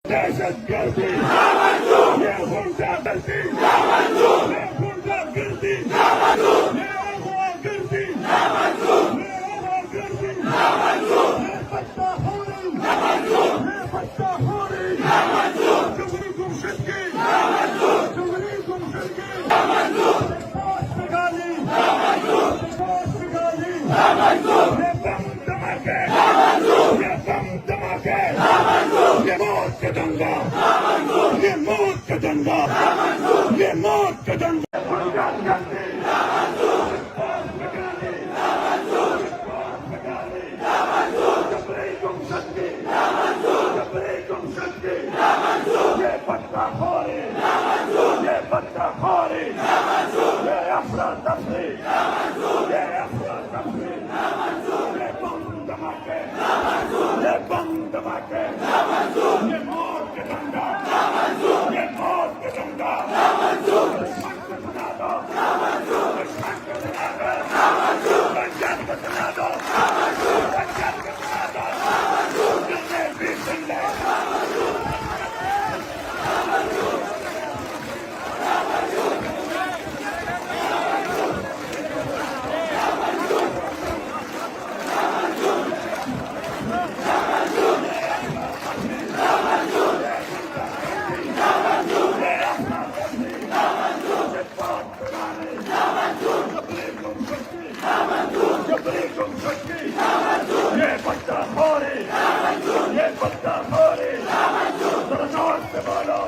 दहशतगर्दी ये गुंडागर्दी ये गुंडागर्दी ये अगवागर्दी ये अगवागर्दी ये बदमाशी ये बदमाशी चुगली गुमशुदगी चुगली गुमशुदगी पास निकाली ये बम धमाके ये मौत का दंगा ये मौत का दंगा ये मौत का दंगा ये पत्ता खोरे ये पत्ता खोरे ये अफरा तफरी ये अफरा तफरी ये बम धमाके ये बम धमाके ये मौत का दंगा ये मौत का दंगा दुश्मन को सुना दो दुश्मन को सुना दो पंजाब को सुना दो पंजाब को सुना दो जितने भी जिंदे ये पत्ता खोरे ये पत्ता खोरे जरा जोर से बोलो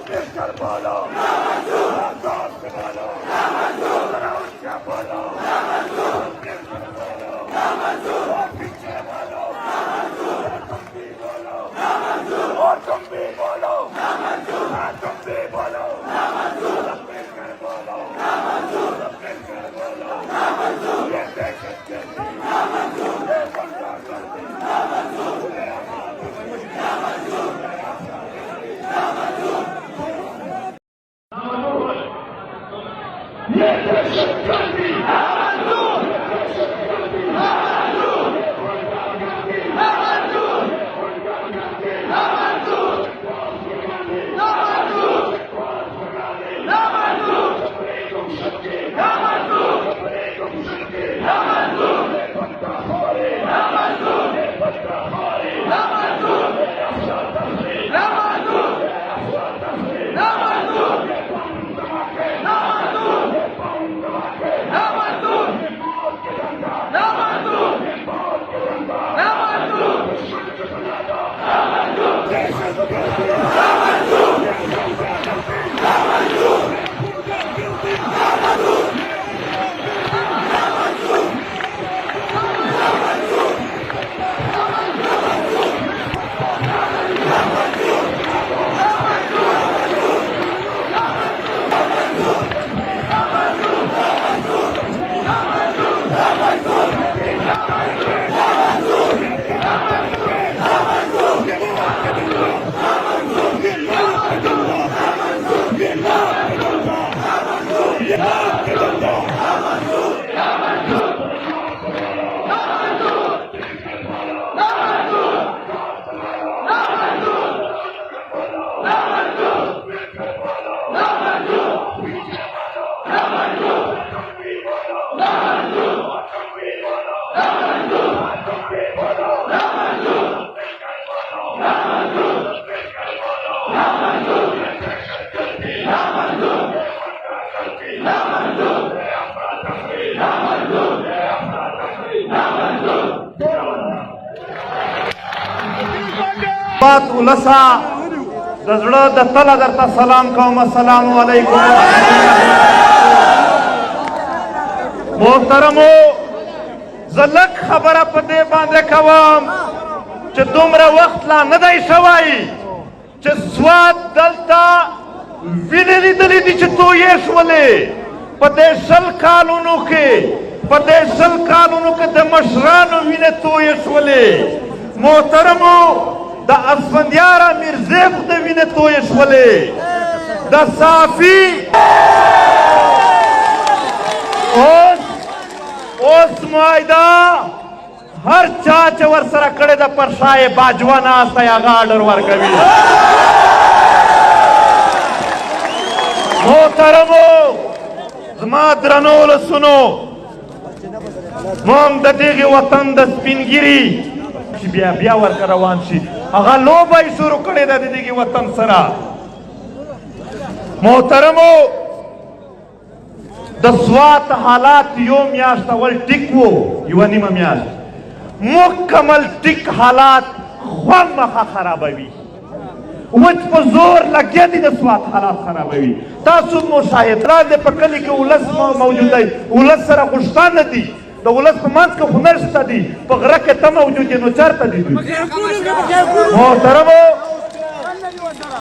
मिलकर बोलो जोर से बोलो जरा ऊंचा बोलो मिलकर बोलो और पीछे बोलो तुम भी बोलो और तुम भी बोलो तुम भी बोलो मिलकर बोलो मिलकर बोलो ये दहशतगर्दी ये गुंडागर्दी ये दहशतगर्दी बात उलसा दजड़ा दत्तला दरता सलाम कौम अस्सलाम वालेकुम मोहतरमो जलक खबरा पदे बांधे कवाम च दुमरा वक्त ला नदई शवाई च स्वाद दलता विनली दली दी च तो येशवले पदेशल कानूनों के दमशरान विने तो येशवले मोहतरमो दा असफंदियारा मिर्जेब दे विने तो येशवले दा साफी ओस मायदा هر چا چې ورسره کړې ده پر شا یې باجوه ناستی هغه آډر ورکوي. محترمو زما درنو ولسونو، موږ د دغې وطن د سپینګیري چې بیا ورته روان شي هغه لوبه یې شروع کړې ده د دغې وطن سره. محترمو د سوات حالات یو میاشت اول ټیک وو، یوه نیمه میاشت مکمل ټیک حالات خامخا خرابوي. وچ په زور لګیا دي د سوات حالات خرابوي. تاسو مشاهدات د په کلي کې ولس موجود دی، ولس سره خوشبانه دي، د ولس په منځ کې خو نشته دي، په غره کې ته موجود یې نو چېرته دي دوی؟ محترمو